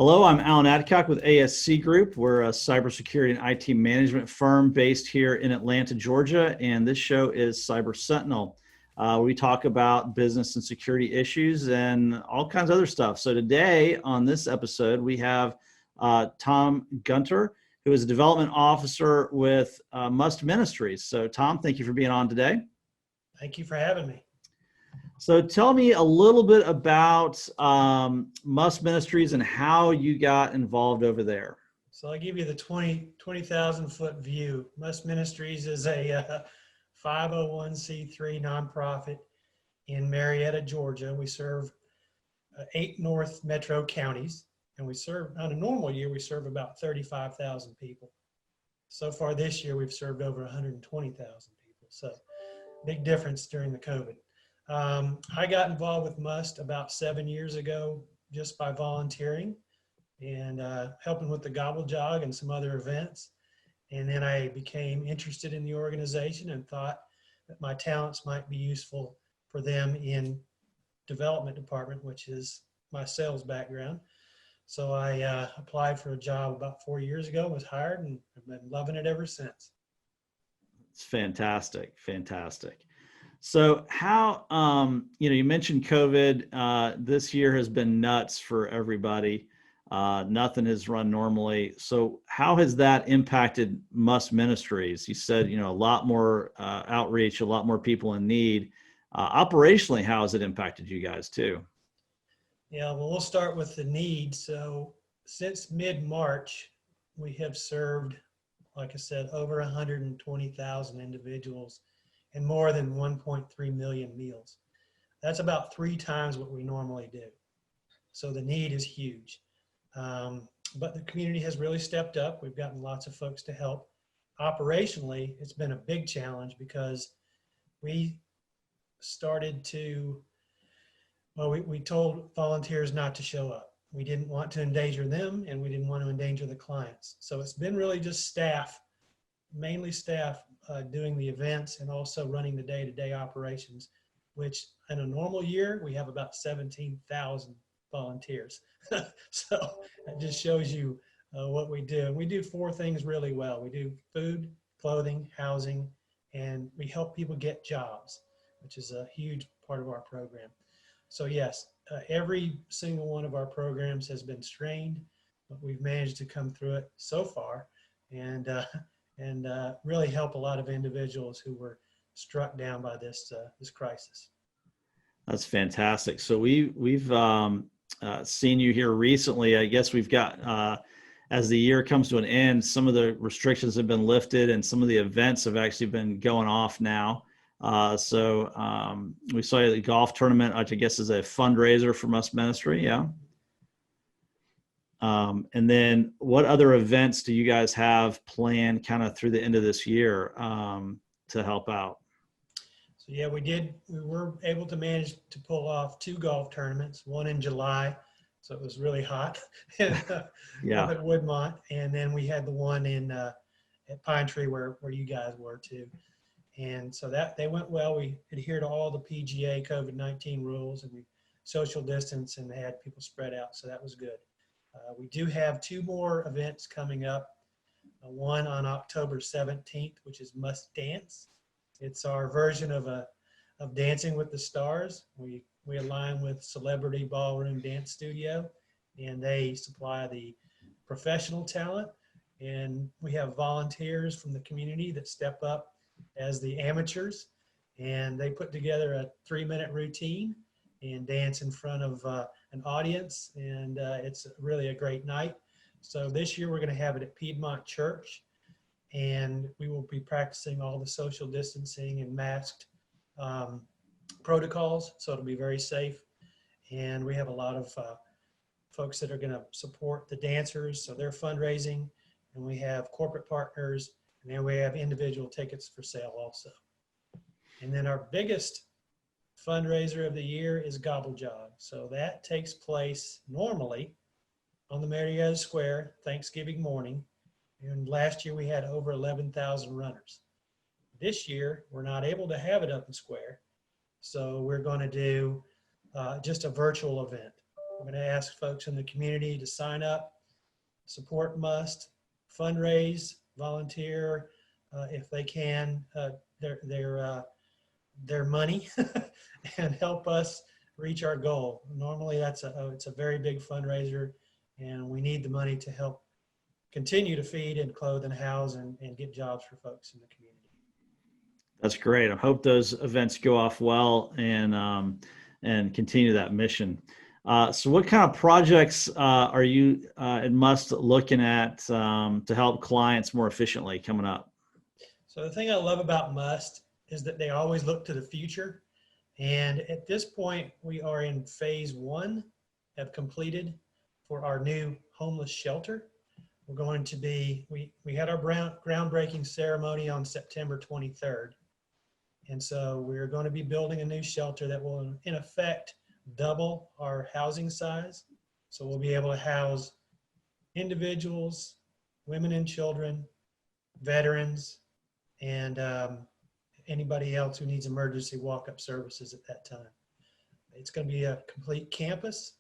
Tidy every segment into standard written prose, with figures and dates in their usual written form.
Hello, I'm Alan Adcock with ASC Group. We're a cybersecurity and IT management firm based here in Atlanta, Georgia, and this show is Cyber Sentinel. We talk about business and security issues and all kinds of other stuff. So today on this episode, we have Tom Gonter, who is a development officer with Must Ministries. So Tom, thank you for being on today. Thank you for having me. So tell me a little bit about Must Ministries and how you got involved over there. So I'll give you the 20,000 foot view. Must Ministries is a 501c3 nonprofit in Marietta, Georgia. We serve 8 North Metro counties, and we serve, on a normal year, we serve about 35,000 people. So far this year, we've served over 120,000 people. So big difference during the COVID. I got involved with Must about 7 years ago just by volunteering and helping with the Gobble Jog and some other events. And then I became interested in the organization and thought that my talents might be useful for them in development department, which is my sales background. So I applied for a job about 4 years ago, was hired, and I've been loving it ever since. It's fantastic, fantastic. So how, you mentioned COVID, this year has been nuts for everybody. Nothing has run normally. So how has that impacted Must Ministries? You said, a lot more outreach, a lot more people in need. Operationally, how has it impacted you guys too? Yeah, well, we'll start with the need. So since mid-March, we have served, like I said, over 120,000 individuals and more than 1.3 million meals. That's about 3 times what we normally do. So the need is huge. But the community has really stepped up. We've gotten lots of folks to help. Operationally, it's been a big challenge because we started to, we told volunteers not to show up. We didn't want to endanger them, and we didn't want to endanger the clients. So it's been really just staff, mainly staff, doing the events and also running the day-to-day operations, which in a normal year, we have about 17,000 volunteers. So it just shows you what we do. And we do 4 things really well. We do food, clothing, housing, and we help people get jobs, which is a huge part of our program. So yes, every single one of our programs has been strained, but we've managed to come through it so far and really help a lot of individuals who were struck down by this crisis. That's fantastic. So we've seen you here recently. I guess we've got, as the year comes to an end, some of the restrictions have been lifted and some of the events have actually been going off now. So we saw the golf tournament, which I guess is a fundraiser for Must Ministry. Yeah. And then what other events do you guys have planned kind of through the end of this year to help out? So yeah, we were able to manage to pull off 2 golf tournaments, one in July. So it was really hot Yeah. up at Woodmont. And then we had the one at Pine Tree where you guys were too. And so they went well. We adhered to all the PGA COVID-19 rules, and we social distance and had people spread out. So that was good. We do have 2 more events coming up. One on October 17th, which is Must Dance. It's our version of Dancing with the Stars. We align with Celebrity Ballroom Dance Studio, and they supply the professional talent. And we have volunteers from the community that step up as the amateurs, and they put together a 3-minute routine and dance in front of an audience, and it's really a great night. So this year we're going to have it at Piedmont Church, and we will be practicing all the social distancing and masked protocols, so it'll be very safe. And we have a lot of folks that are going to support the dancers, so they're fundraising, and we have corporate partners, and then we have individual tickets for sale also. And then our biggest fundraiser of the year is Gobble Jog. So that takes place normally on the Marietta Square, Thanksgiving morning. And last year we had over 11,000 runners. This year, we're not able to have it up in Square. So we're going to do just a virtual event. We're going to ask folks in the community to sign up, support Must, fundraise, volunteer if they can, their money and help us reach our goal. Normally it's a very big fundraiser, and we need the money to help continue to feed and clothe and house and get jobs for folks in the community. That's great. I hope those events go off well and continue that mission. So what kind of projects are you at Must looking at to help clients more efficiently coming up? So the thing I love about Must is that they always look to the future. And at this point, we are in phase 1, have completed for our new homeless shelter. We're going to be, we had our groundbreaking ceremony on September 23rd. And so we're going to be building a new shelter that will, in effect, double our housing size. So we'll be able to house individuals, women and children, veterans, and anybody else who needs emergency walk-up services at that time. It's going to be a complete campus,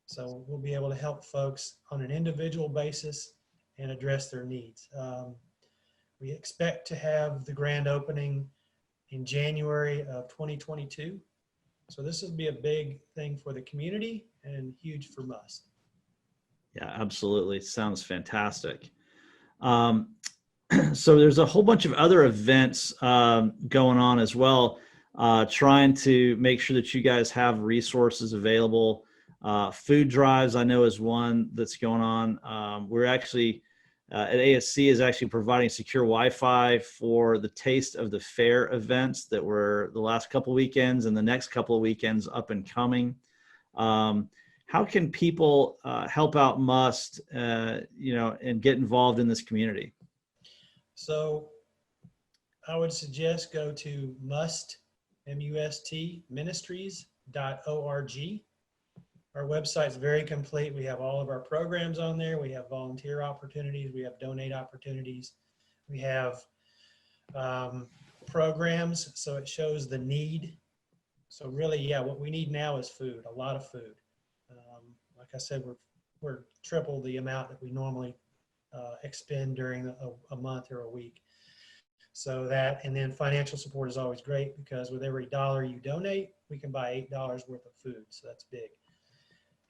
so we'll be able to help folks on an individual basis and address their needs. We expect to have the grand opening in January of 2022. So this will be a big thing for the community and huge for Must. Yeah, absolutely. Sounds fantastic. So there's a whole bunch of other events going on as well, trying to make sure that you guys have resources available. Food drives, I know, is one that's going on. We're actually at ASC is actually providing secure Wi-Fi for the Taste of the Fair events that were the last couple weekends and the next couple of weekends up and coming. How can people help out Must, and get involved in this community? So I would suggest go to MUST ministries.org. Our website's very complete. We have all of our programs on there. We have volunteer opportunities. We have donate opportunities. We have programs, so it shows the need. So really, yeah, what we need now is food, a lot of food. Like I said, we're triple the amount that we normally expend during a month or a week. So that, and then financial support is always great, because with every dollar you donate, we can buy $8 worth of food. So that's big.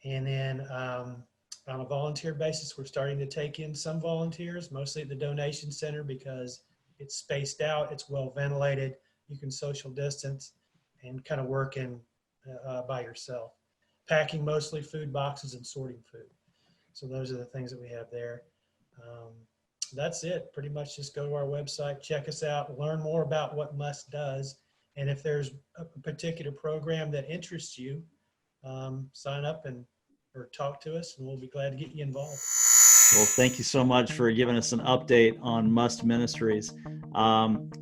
And then on a volunteer basis, we're starting to take in some volunteers, mostly at the donation center, because it's spaced out, it's well ventilated, you can social distance and kind of work in by yourself. Packing mostly food boxes and sorting food. So those are the things that we have there. That's it. Pretty much just go to our website, check us out, learn more about what Must does. And if there's a particular program that interests you, sign up or talk to us, and we'll be glad to get you involved. Well, thank you so much for giving us an update on Must Ministries.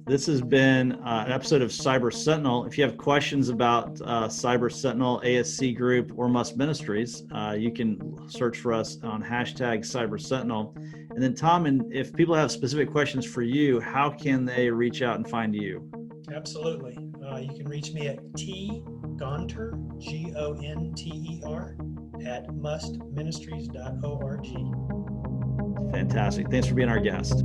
This has been an episode of Cyber Sentinel. If you have questions about Cyber Sentinel, ASC Group, or Must Ministries, you can search for us on hashtag Cyber Sentinel. And then Tom, and if people have specific questions for you, how can they reach out and find you? Absolutely. You can reach me at Gonter, Gonter, at mustministries.org. Fantastic. Thanks for being our guest.